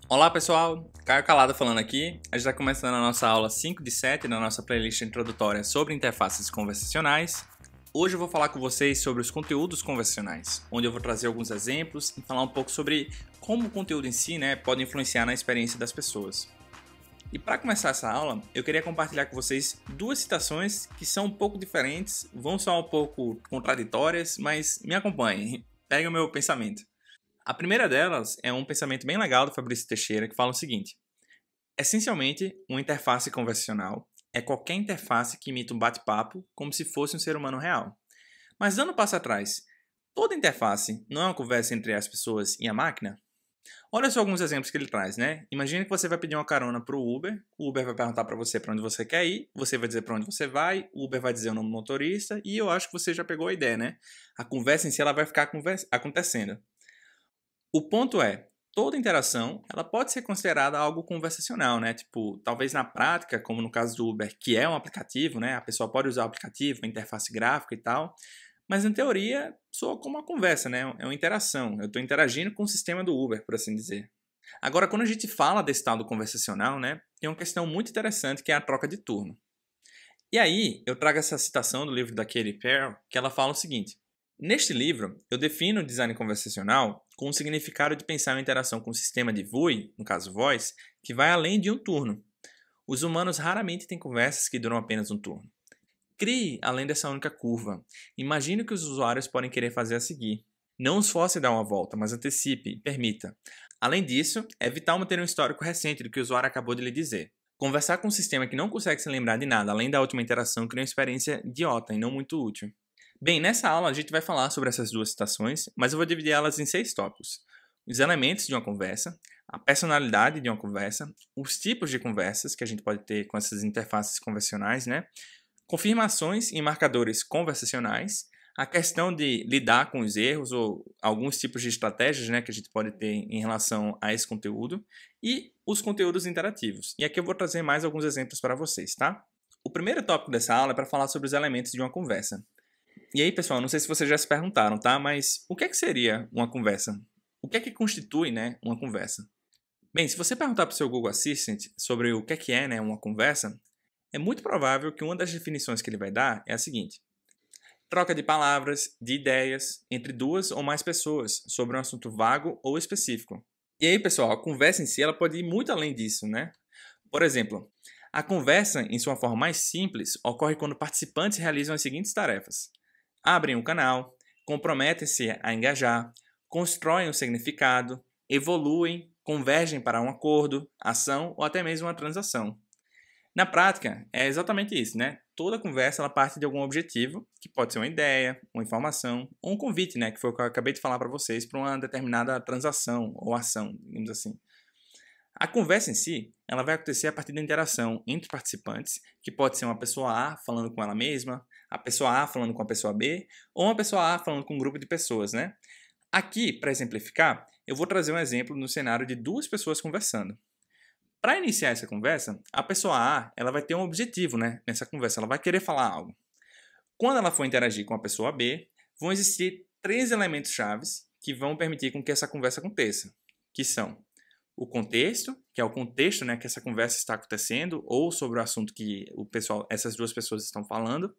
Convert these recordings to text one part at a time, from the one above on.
Olá pessoal, Caio Calado falando aqui. A gente está começando a nossa aula 5 de 7 da nossa playlist introdutória sobre interfaces conversacionais. Hoje eu vou falar com vocês sobre os conteúdos conversacionais, onde eu vou trazer alguns exemplos e falar um pouco sobre como o conteúdo em si pode influenciar na experiência das pessoas. E para começar essa aula, eu queria compartilhar com vocês duas citações que são um pouco diferentes, vão soar um pouco contraditórias, mas me acompanhem, peguem o meu pensamento. A primeira delas é um pensamento bem legal do Fabrício Teixeira que fala o seguinte: essencialmente, uma interface conversacional é qualquer interface que imita um bate-papo como se fosse um ser humano real. Mas dando um passo atrás, toda interface não é uma conversa entre as pessoas e a máquina? Olha só alguns exemplos que ele traz, né? Imagina que você vai pedir uma carona para o Uber vai perguntar para você para onde você quer ir, você vai dizer para onde você vai, o Uber vai dizer o nome do motorista e eu acho que você já pegou a ideia, né? A conversa em si ela vai ficar acontecendo. O ponto é, toda interação, ela pode ser considerada algo conversacional, né? Tipo, talvez na prática, como no caso do Uber, que é um aplicativo, né? A pessoa pode usar o aplicativo, a interface gráfica e tal, mas na teoria soa como uma conversa, né? É uma interação. Eu estou interagindo com o sistema do Uber, por assim dizer. Agora, quando a gente fala desse tal do conversacional, né? Tem uma questão muito interessante que é a troca de turno. E aí, eu trago essa citação do livro da Katie Pearl, que ela fala o seguinte: neste livro, eu defino o design conversacional com o significado de pensar uma interação com o sistema de VUI, no caso voz, que vai além de um turno. Os humanos raramente têm conversas que duram apenas um turno. Crie além dessa única curva. Imagine o que os usuários podem querer fazer a seguir. Não os force a dar uma volta, mas antecipe e permita. Além disso, é vital manter um histórico recente do que o usuário acabou de lhe dizer. Conversar com um sistema que não consegue se lembrar de nada além da última interação cria uma experiência idiota e não muito útil. Bem, nessa aula a gente vai falar sobre essas duas citações, mas eu vou dividir elas em 6 tópicos: os elementos de uma conversa, a personalidade de uma conversa, os tipos de conversas que a gente pode ter com essas interfaces convencionais, né? Confirmações e marcadores conversacionais, a questão de lidar com os erros ou alguns tipos de estratégias, né, que a gente pode ter em relação a esse conteúdo e os conteúdos interativos. E aqui eu vou trazer mais alguns exemplos para vocês, tá? O primeiro tópico dessa aula é para falar sobre os elementos de uma conversa. E aí, pessoal, não sei se vocês já se perguntaram, tá? Mas o que é que seria uma conversa? O que é que constitui, né, uma conversa? Bem, se você perguntar para o seu Google Assistant sobre o que é, né, uma conversa, é muito provável que uma das definições que ele vai dar é a seguinte: troca de palavras, de ideias, entre duas ou mais pessoas sobre um assunto vago ou específico. E aí, pessoal, a conversa em si ela pode ir muito além disso, né? Por exemplo, a conversa, em sua forma mais simples, ocorre quando participantes realizam as seguintes tarefas: abrem um canal, comprometem-se a engajar, constroem um significado, evoluem, convergem para um acordo, ação ou até mesmo uma transação. Na prática, é exatamente isso, né? Toda conversa ela parte de algum objetivo, que pode ser uma ideia, uma informação, ou um convite, né? Que foi o que eu acabei de falar para vocês, para uma determinada transação ou ação, digamos assim. A conversa em si, ela vai acontecer a partir da interação entre participantes, que pode ser uma pessoa A falando com ela mesma, a pessoa A falando com a pessoa B, ou uma pessoa A falando com um grupo de pessoas, né? Aqui, para exemplificar, eu vou trazer um exemplo no cenário de duas pessoas conversando. Para iniciar essa conversa, a pessoa A ela vai ter um objetivo, né, nessa conversa, ela vai querer falar algo. Quando ela for interagir com a pessoa B, vão existir 3 elementos chaves que vão permitir com que essa conversa aconteça, que são o contexto, que é o contexto, né, que essa conversa está acontecendo, ou sobre o assunto que essas duas pessoas estão falando.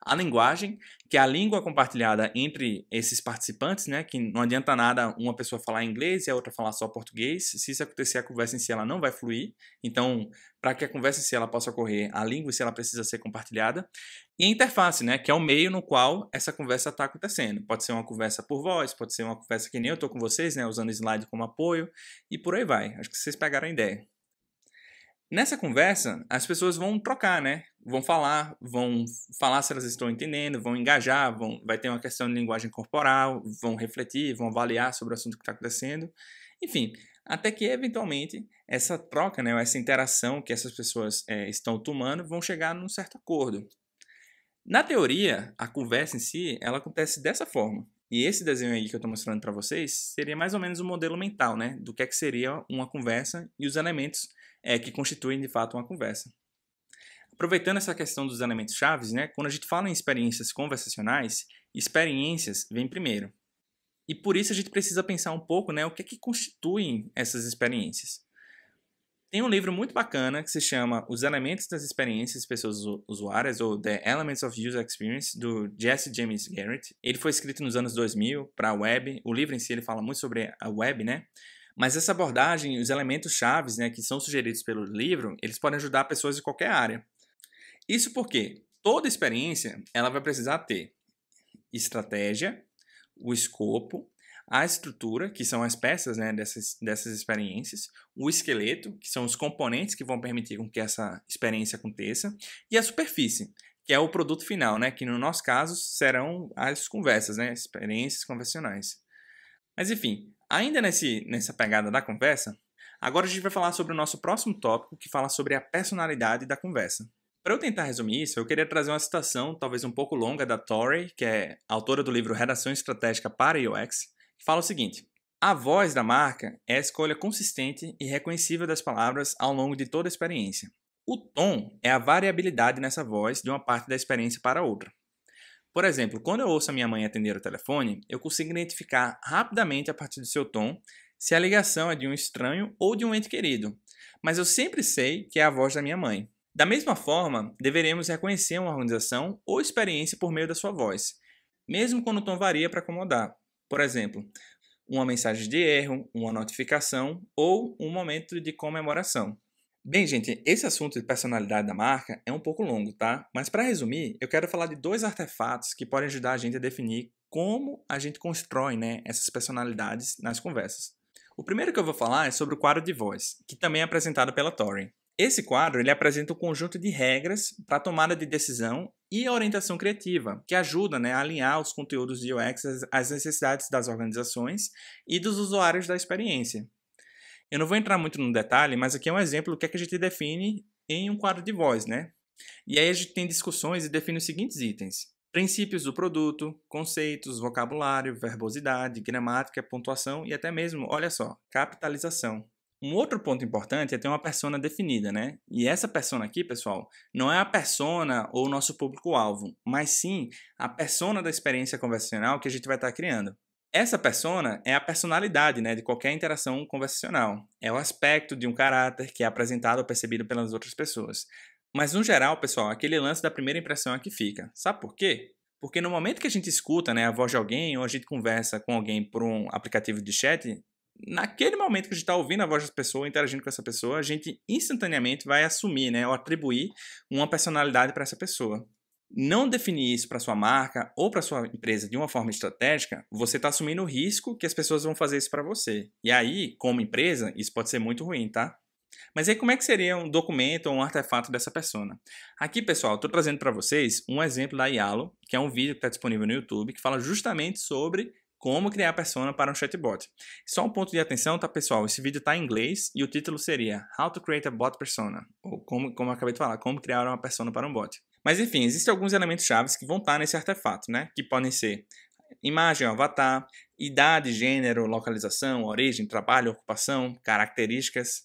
A linguagem, que é a língua compartilhada entre esses participantes, né, que não adianta nada uma pessoa falar inglês e a outra falar só português. Se isso acontecer, a conversa em si ela não vai fluir. Então, para que a conversa em si ela possa ocorrer, a língua em si ela precisa ser compartilhada. E a interface, né, que é o meio no qual essa conversa está acontecendo. Pode ser uma conversa por voz, pode ser uma conversa que nem eu estou com vocês, né, usando slide como apoio, e por aí vai. Acho que vocês pegaram a ideia. Nessa conversa, as pessoas vão trocar, né? Vão falar se elas estão entendendo, vão engajar, vai ter uma questão de linguagem corporal, vão refletir, vão avaliar sobre o assunto que está acontecendo. Enfim, até que eventualmente essa troca, né, ou essa interação que essas pessoas estão tomando vão chegar num certo acordo. Na teoria, a conversa em si, ela acontece dessa forma. E esse desenho aí que eu estou mostrando para vocês seria mais ou menos um modelo mental, né, do que é que seria uma conversa e os elementos que constituem de fato uma conversa. Aproveitando essa questão dos elementos chaves, né, quando a gente fala em experiências conversacionais, experiências vem primeiro. E por isso a gente precisa pensar um pouco, né, o que é que constituem essas experiências. Tem um livro muito bacana que se chama Os Elementos das Experiências de Pessoas Usuárias, ou The Elements of User Experience, do Jesse James Garrett. Ele foi escrito nos anos 2000 para a web. O livro em si ele fala muito sobre a web, né? Mas essa abordagem, os elementos chaves, né, que são sugeridos pelo livro, eles podem ajudar pessoas de qualquer área. Isso porque toda experiência ela vai precisar ter estratégia, o escopo, a estrutura, que são as peças, né, dessas experiências, o esqueleto, que são os componentes que vão permitir com que essa experiência aconteça, e a superfície, que é o produto final, né, que no nosso caso serão as conversas, né, experiências conversacionais. Mas enfim, ainda nessa pegada da conversa, agora a gente vai falar sobre o nosso próximo tópico, que fala sobre a personalidade da conversa. Para eu tentar resumir isso, eu queria trazer uma citação, talvez um pouco longa, da Torrey, que é autora do livro Redação Estratégica para UX, que fala o seguinte: a voz da marca é a escolha consistente e reconhecível das palavras ao longo de toda a experiência. O tom é a variabilidade nessa voz de uma parte da experiência para outra. Por exemplo, quando eu ouço a minha mãe atender o telefone, eu consigo identificar rapidamente a partir do seu tom se a ligação é de um estranho ou de um ente querido, mas eu sempre sei que é a voz da minha mãe. Da mesma forma, deveremos reconhecer uma organização ou experiência por meio da sua voz, mesmo quando o tom varia para acomodar. Por exemplo, uma mensagem de erro, uma notificação ou um momento de comemoração. Bem, gente, esse assunto de personalidade da marca é um pouco longo, tá? Mas para resumir, eu quero falar de 2 artefatos que podem ajudar a gente a definir como a gente constrói, né, essas personalidades nas conversas. O primeiro que eu vou falar é sobre o quadro de voz, que também é apresentado pela Torrey. Esse quadro ele apresenta um conjunto de regras para a tomada de decisão e a orientação criativa, que ajuda, né, a alinhar os conteúdos de UX às necessidades das organizações e dos usuários da experiência. Eu não vou entrar muito no detalhe, mas aqui é um exemplo do que é que a gente define em um quadro de voz, né? E aí a gente tem discussões e define os seguintes itens: princípios do produto, conceitos, vocabulário, verbosidade, gramática, pontuação e até mesmo, olha só, capitalização. Um outro ponto importante é ter uma persona definida, né? E essa persona aqui, pessoal, não é a persona ou o nosso público-alvo, mas sim a persona da experiência conversacional que a gente vai estar criando. Essa persona é a personalidade, né, de qualquer interação conversacional. É o aspecto de um caráter que é apresentado ou percebido pelas outras pessoas. Mas, no geral, pessoal, aquele lance da primeira impressão é que fica. Sabe por quê? Porque no momento que a gente escuta, né, a voz de alguém ou a gente conversa com alguém por um aplicativo de chat, naquele momento que a gente está ouvindo a voz dessa pessoa, interagindo com essa pessoa, a gente instantaneamente vai assumir, né, ou atribuir uma personalidade para essa pessoa. Não definir isso para sua marca ou para sua empresa de uma forma estratégica, você está assumindo o risco que as pessoas vão fazer isso para você. E aí, como empresa, isso pode ser muito ruim, tá? Mas aí como é que seria um documento ou um artefato dessa persona? Aqui, pessoal, estou trazendo para vocês um exemplo da Yalo, que é um vídeo que está disponível no YouTube, que fala justamente sobre como criar a persona para um chatbot. Só um ponto de atenção, tá, pessoal? Esse vídeo está em inglês e o título seria How to Create a Bot Persona, ou como eu acabei de falar, como criar uma persona para um bot. Mas enfim, existem alguns elementos chaves que vão estar nesse artefato, né? Que podem ser imagem, avatar, idade, gênero, localização, origem, trabalho, ocupação, características.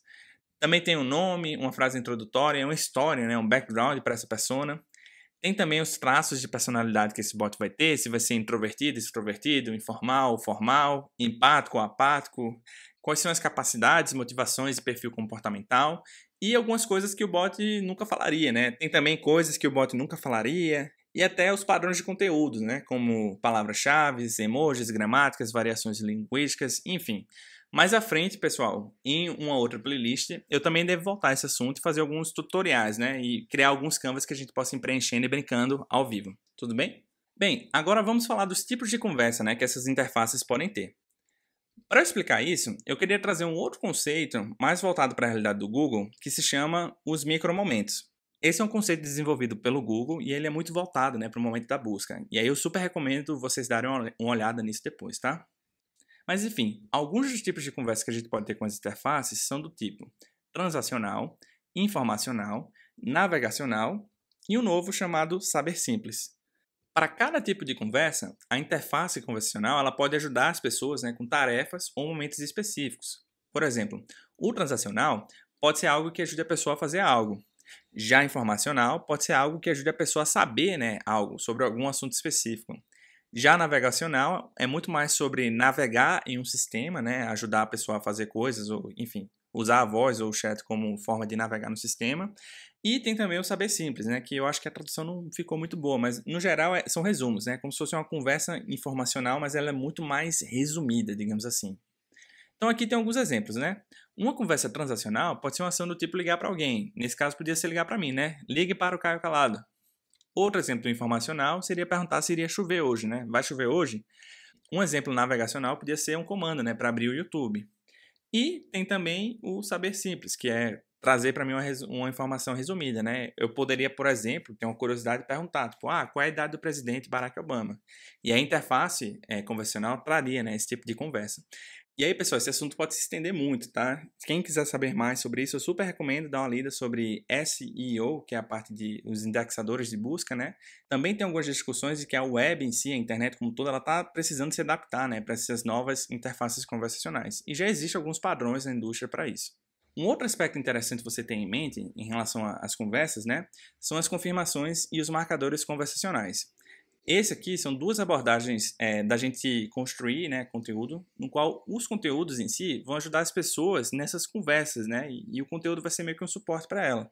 Também tem um nome, uma frase introdutória, uma história, né? Um background para essa persona. Tem também os traços de personalidade que esse bot vai ter, se vai ser introvertido, extrovertido, informal, formal, empático, apático, quais são as capacidades, motivações e perfil comportamental, e algumas coisas que o bot nunca falaria, né? Tem também coisas que o bot nunca falaria, e até os padrões de conteúdo, né? Como palavras-chave, emojis, gramáticas, variações linguísticas, enfim. Mais à frente, pessoal, em uma outra playlist, eu também devo voltar a esse assunto e fazer alguns tutoriais, né? E criar alguns canvas que a gente possa ir preenchendo e brincando ao vivo. Tudo bem? Bem, agora vamos falar dos tipos de conversa, né, que essas interfaces podem ter. Para explicar isso, eu queria trazer um outro conceito mais voltado para a realidade do Google, que se chama os micromomentos. Esse é um conceito desenvolvido pelo Google e ele é muito voltado, né, para o momento da busca. E aí eu super recomendo vocês darem uma olhada nisso depois, tá? Mas enfim, alguns dos tipos de conversa que a gente pode ter com as interfaces são do tipo transacional, informacional, navegacional e um novo chamado saber simples. Para cada tipo de conversa, a interface conversacional ela pode ajudar as pessoas, né, com tarefas ou momentos específicos. Por exemplo, o transacional pode ser algo que ajude a pessoa a fazer algo. Já informacional pode ser algo que ajude a pessoa a saber, né, algo sobre algum assunto específico. Já navegacional é muito mais sobre navegar em um sistema, né, ajudar a pessoa a fazer coisas ou, enfim, usar a voz ou o chat como forma de navegar no sistema. E tem também o saber simples, né, que eu acho que a tradução não ficou muito boa, mas no geral são resumos, né, como se fosse uma conversa informacional, mas ela é muito mais resumida, digamos assim. Então aqui tem alguns exemplos, né? Uma conversa transacional pode ser uma ação do tipo ligar para alguém. Nesse caso podia ser ligar para mim, né? Ligue para o Caio Calado. Outro exemplo informacional seria perguntar se iria chover hoje, né? Vai chover hoje? Um exemplo navegacional podia ser um comando, né, para abrir o YouTube. E tem também o saber simples, que é trazer para mim uma informação resumida, né? Eu poderia, por exemplo, ter uma curiosidade e perguntar, tipo, qual é a idade do presidente Barack Obama? E a interface convencional traria, né, esse tipo de conversa. E aí, pessoal, esse assunto pode se estender muito, tá? Quem quiser saber mais sobre isso, eu super recomendo dar uma lida sobre SEO, que é a parte dos indexadores de busca, né? Também tem algumas discussões de que a web em si, a internet como toda, ela está precisando se adaptar, né, para essas novas interfaces conversacionais. E já existem alguns padrões na indústria para isso. Um outro aspecto interessante você ter em mente em relação às conversas, né, são as confirmações e os marcadores conversacionais. Esse aqui são duas abordagens da gente construir, né, conteúdo, no qual os conteúdos em si vão ajudar as pessoas nessas conversas, né, e o conteúdo vai ser meio que um suporte para ela.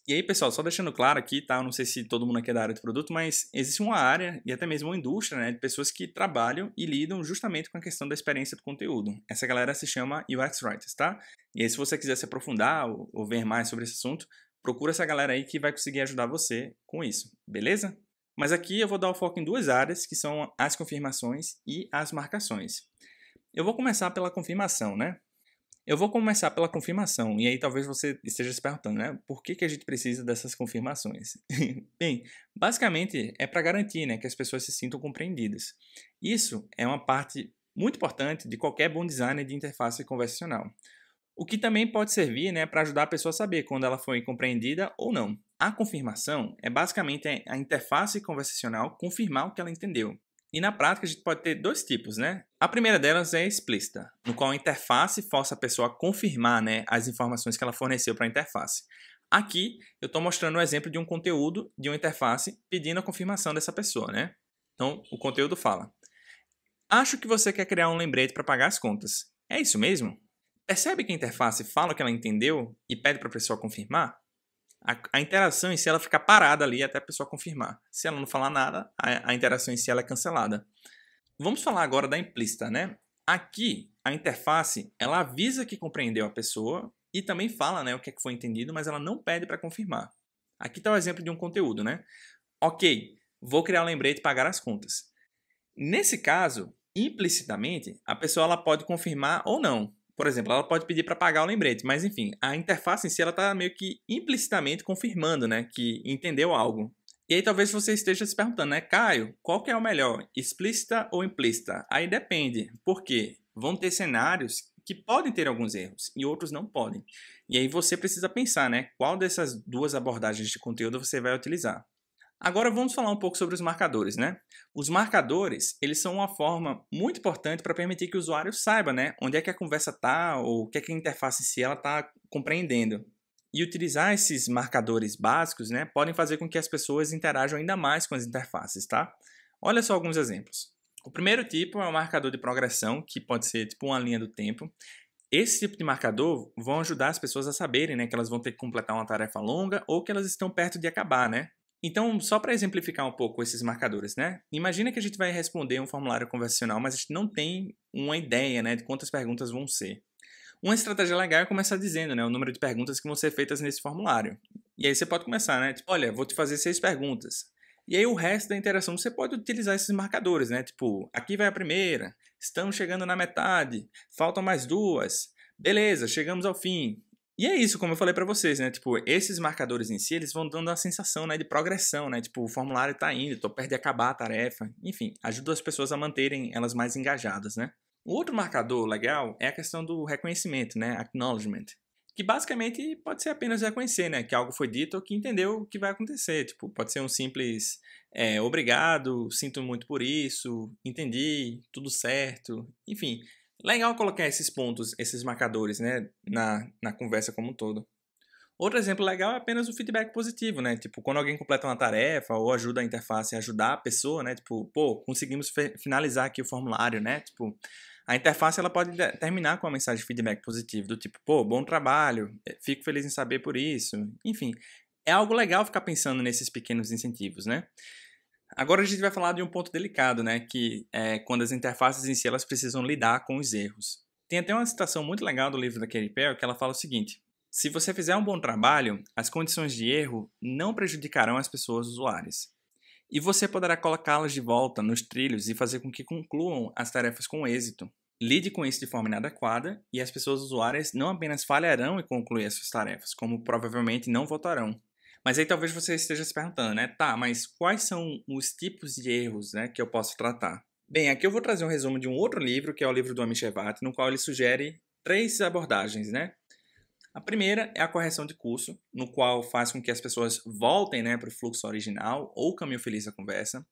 E aí, pessoal, só deixando claro aqui, tá? Eu não sei se todo mundo aqui é da área de produto, mas existe uma área e até mesmo uma indústria, né, de pessoas que trabalham e lidam justamente com a questão da experiência do conteúdo. Essa galera se chama UX Writers, tá? E aí, se você quiser se aprofundar ou ver mais sobre esse assunto, procura essa galera aí que vai conseguir ajudar você com isso, beleza? Mas aqui eu vou dar o foco em duas áreas, que são as confirmações e as marcações. Eu vou começar pela confirmação, né? E aí talvez você esteja se perguntando, né? Por que a gente precisa dessas confirmações? Bem, basicamente é para garantir, né, que as pessoas se sintam compreendidas. Isso é uma parte muito importante de qualquer bom design de interface conversacional. O que também pode servir, né, para ajudar a pessoa a saber quando ela foi compreendida ou não. A confirmação é basicamente a interface conversacional confirmar o que ela entendeu. E na prática a gente pode ter dois tipos, né? A primeira delas é explícita, no qual a interface força a pessoa a confirmar, né, as informações que ela forneceu para a interface. Aqui eu estou mostrando um exemplo de um conteúdo de uma interface pedindo a confirmação dessa pessoa, né? Então o conteúdo fala: acho que você quer criar um lembrete para pagar as contas. É isso mesmo? Percebe que a interface fala o que ela entendeu e pede para a pessoa confirmar? A interação em si ela fica parada ali até a pessoa confirmar. Se ela não falar nada, a interação em si ela é cancelada. Vamos falar agora da implícita, né? Aqui, a interface ela avisa que compreendeu a pessoa e também fala, né, o que é que foi entendido, mas ela não pede para confirmar. Aqui está o exemplo de um conteúdo, né? Ok, vou criar um lembrete e pagar as contas. Nesse caso, implicitamente, a pessoa ela pode confirmar ou não. Por exemplo, ela pode pedir para pagar o lembrete, mas enfim, a interface em si ela está meio que implicitamente confirmando, né, que entendeu algo. E aí talvez você esteja se perguntando, né, Caio, qual que é o melhor, explícita ou implícita? Aí depende, porque vão ter cenários que podem ter alguns erros e outros não podem. E aí você precisa pensar, né, qual dessas duas abordagens de conteúdo você vai utilizar. Agora vamos falar um pouco sobre os marcadores, né? Os marcadores, eles são uma forma muito importante para permitir que o usuário saiba, né, onde é que a conversa está ou o que é que a interface em si ela está compreendendo. E utilizar esses marcadores básicos, né, podem fazer com que as pessoas interajam ainda mais com as interfaces, tá? Olha só alguns exemplos. O primeiro tipo é o marcador de progressão, que pode ser tipo uma linha do tempo. Esse tipo de marcador vão ajudar as pessoas a saberem, né, que elas vão ter que completar uma tarefa longa ou que elas estão perto de acabar, né? Então, só para exemplificar um pouco esses marcadores, né? Imagina que a gente vai responder um formulário conversacional, mas a gente não tem uma ideia, né, de quantas perguntas vão ser. Uma estratégia legal é começar dizendo, né, o número de perguntas que vão ser feitas nesse formulário. E aí você pode começar, né? Tipo, olha, vou te fazer 6 perguntas. E aí o resto da interação você pode utilizar esses marcadores, né? Tipo, aqui vai a primeira, estamos chegando na metade, faltam mais 2, beleza, chegamos ao fim. E é isso, como eu falei para vocês, né? Tipo, esses marcadores em si, eles vão dando uma sensação, né, de progressão, né? Tipo, o formulário tá indo, tô perto de acabar a tarefa. Enfim, ajuda as pessoas a manterem elas mais engajadas, né? O outro marcador legal é a questão do reconhecimento, né? Acknowledgement. Que basicamente pode ser apenas reconhecer, né? Que algo foi dito ou que entendeu o que vai acontecer. Tipo, pode ser um simples obrigado, sinto muito por isso, entendi, tudo certo. Enfim, legal colocar esses pontos, esses marcadores, né? Na conversa como um todo. Outro exemplo legal é apenas o feedback positivo, né? Tipo, quando alguém completa uma tarefa ou ajuda a interface a ajudar a pessoa, né? Tipo, pô, conseguimos finalizar aqui o formulário, né? Tipo, A interface ela pode terminar com uma mensagem de feedback positivo, do tipo, pô, bom trabalho, fico feliz em saber por isso. Enfim, é algo legal ficar pensando nesses pequenos incentivos, né? Agora a gente vai falar de um ponto delicado, né? Que é quando as interfaces em si elas precisam lidar com os erros. Tem até uma citação muito legal do livro da Katy Perry que ela fala o seguinte: se você fizer um bom trabalho, as condições de erro não prejudicarão as pessoas usuárias. E você poderá colocá-las de volta nos trilhos e fazer com que concluam as tarefas com êxito. Lide com isso de forma inadequada e as pessoas usuárias não apenas falharão em concluir as suas tarefas, como provavelmente não votarão. Mas aí talvez você esteja se perguntando, né? Tá, mas quais são os tipos de erros, né, que eu posso tratar? Bem, aqui eu vou trazer um resumo de um outro livro, que é o livro do Amish Hevat, no qual ele sugere 3 abordagens, né? A primeira é a correção de curso, no qual faz com que as pessoas voltem, né, para o fluxo original ou caminho feliz da conversa.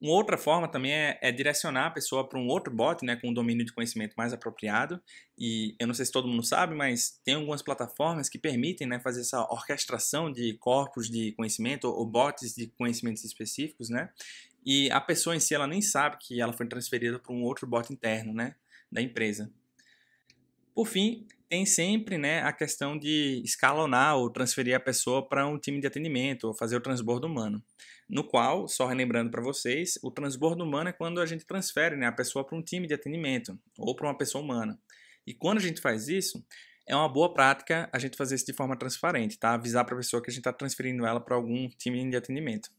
Uma outra forma também é direcionar a pessoa para um outro bot, né, com um domínio de conhecimento mais apropriado. E eu não sei se todo mundo sabe, mas tem algumas plataformas que permitem, né, fazer essa orquestração de corpos de conhecimento ou bots de conhecimentos específicos, né? E a pessoa em si ela nem sabe que ela foi transferida para um outro bot interno, né, da empresa. Por fim, tem sempre, né, a questão de escalonar ou transferir a pessoa para um time de atendimento ou fazer o transbordo humano. No qual, só relembrando para vocês, o transbordo humano é quando a gente transfere, né, a pessoa para um time de atendimento ou para uma pessoa humana. E quando a gente faz isso, é uma boa prática a gente fazer isso de forma transparente, tá? Avisar para a pessoa que a gente está transferindo ela para algum time de atendimento.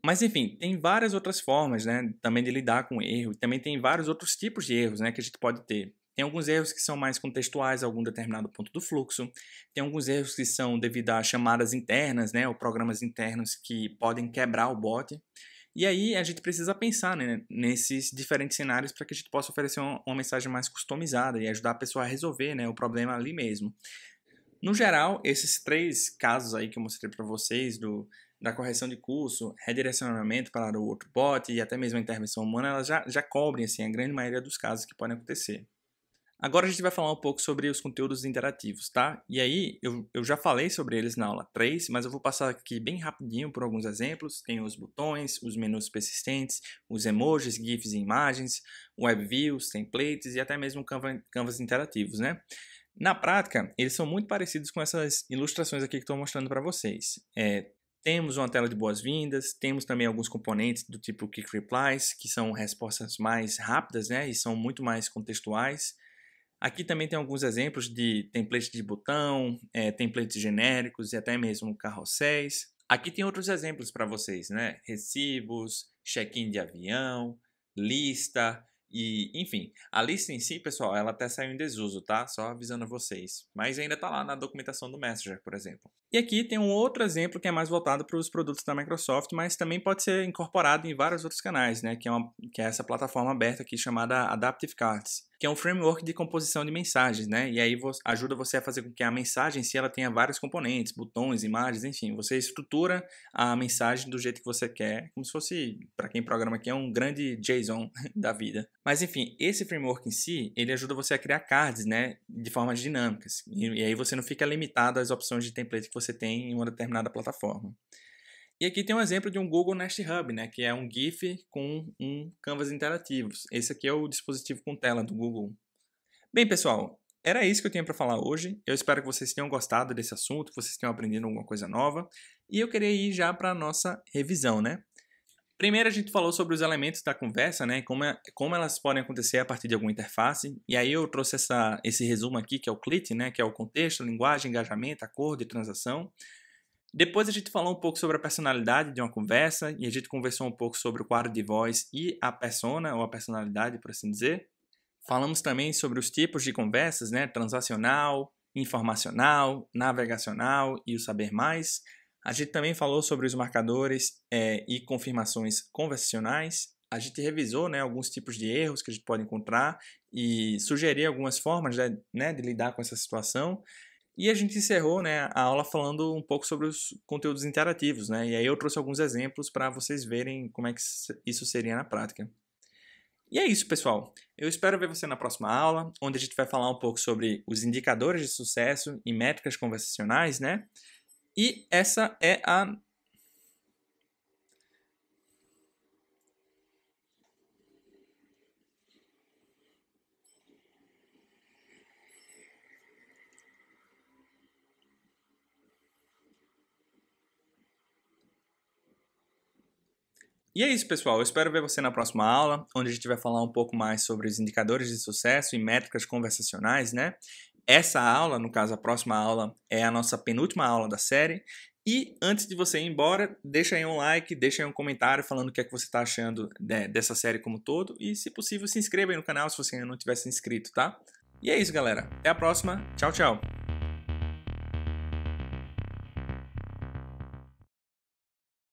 Mas enfim, tem várias outras formas, né, também de lidar com o erro, e também tem vários outros tipos de erros, né, que a gente pode ter. Tem alguns erros que são mais contextuais a algum determinado ponto do fluxo. Tem alguns erros que são devido a chamadas internas, né, ou programas internos que podem quebrar o bot. E aí a gente precisa pensar, né, nesses diferentes cenários para que a gente possa oferecer uma mensagem mais customizada e ajudar a pessoa a resolver, né, o problema ali mesmo. No geral, esses 3 casos aí que eu mostrei para vocês, da correção de curso, redirecionamento para o outro bot e até mesmo a intervenção humana, elas já cobrem assim, a grande maioria dos casos que podem acontecer. Agora a gente vai falar um pouco sobre os conteúdos interativos, tá? E aí, eu já falei sobre eles na aula 3, mas eu vou passar aqui bem rapidinho por alguns exemplos. Tem os botões, os menus persistentes, os emojis, GIFs e imagens, web views, templates e até mesmo canvas interativos, né? Na prática, eles são muito parecidos com essas ilustrações aqui que estou mostrando para vocês. Temos uma tela de boas-vindas, temos também alguns componentes do tipo Quick Replies, que são respostas mais rápidas, né, e são muito mais contextuais. Aqui também tem alguns exemplos de templates de botão, templates genéricos e até mesmo carrosséis. Aqui tem outros exemplos para vocês, né? Recibos, check-in de avião, lista e, enfim, a lista em si, pessoal, ela até saiu em desuso, tá? Só avisando vocês. Mas ainda está lá na documentação do Messenger, por exemplo. E aqui tem um outro exemplo que é mais voltado para os produtos da Microsoft, mas também pode ser incorporado em vários outros canais, né? Que é essa plataforma aberta aqui chamada Adaptive Cards, que é um framework de composição de mensagens, né? E aí ajuda você a fazer com que a mensagem em si ela tenha vários componentes, botões, imagens, enfim. Você estrutura a mensagem do jeito que você quer, como se fosse, para quem programa aqui, é um grande JSON da vida. Mas enfim, esse framework em si, ele ajuda você a criar cards, né? De formas dinâmicas. E aí você não fica limitado às opções de template que você tem em uma determinada plataforma. E aqui tem um exemplo de um Google Nest Hub, né, que é um GIF com um canvas interativos. Esse aqui é o dispositivo com tela do Google. Bem, pessoal, era isso que eu tinha para falar hoje. Eu espero que vocês tenham gostado desse assunto, que vocês tenham aprendido alguma coisa nova. E eu queria ir já para a nossa revisão, né? Primeiro a gente falou sobre os elementos da conversa, né? Como elas podem acontecer a partir de alguma interface. E aí eu trouxe esse resumo aqui, que é o CLIT, né? Que é o contexto, linguagem, engajamento, acordo e transação. Depois a gente falou um pouco sobre a personalidade de uma conversa e a gente conversou um pouco sobre o quadro de voz e a persona, ou a personalidade, por assim dizer. Falamos também sobre os tipos de conversas, né? Transacional, informacional, navegacional e o saber mais. A gente também falou sobre os marcadores e confirmações conversacionais. A gente revisou, né, alguns tipos de erros que a gente pode encontrar e sugerir algumas formas, né, de lidar com essa situação. E a gente encerrou, né, a aula falando um pouco sobre os conteúdos interativos, né? E aí eu trouxe alguns exemplos para vocês verem como é que isso seria na prática. E é isso, pessoal. Eu espero ver você na próxima aula, onde a gente vai falar um pouco sobre os indicadores de sucesso e métricas conversacionais, né? E essa é a E é isso, pessoal. Eu espero ver você na próxima aula, onde a gente vai falar um pouco mais sobre os indicadores de sucesso e métricas conversacionais, né? Essa aula, no caso, a próxima aula, é a nossa penúltima aula da série. E antes de você ir embora, deixa aí um like, deixa aí um comentário falando o que é que você está achando dessa série como um todo. E, se possível, se inscreva aí no canal se você ainda não tivesse inscrito, tá? E é isso, galera. Até a próxima. Tchau, tchau.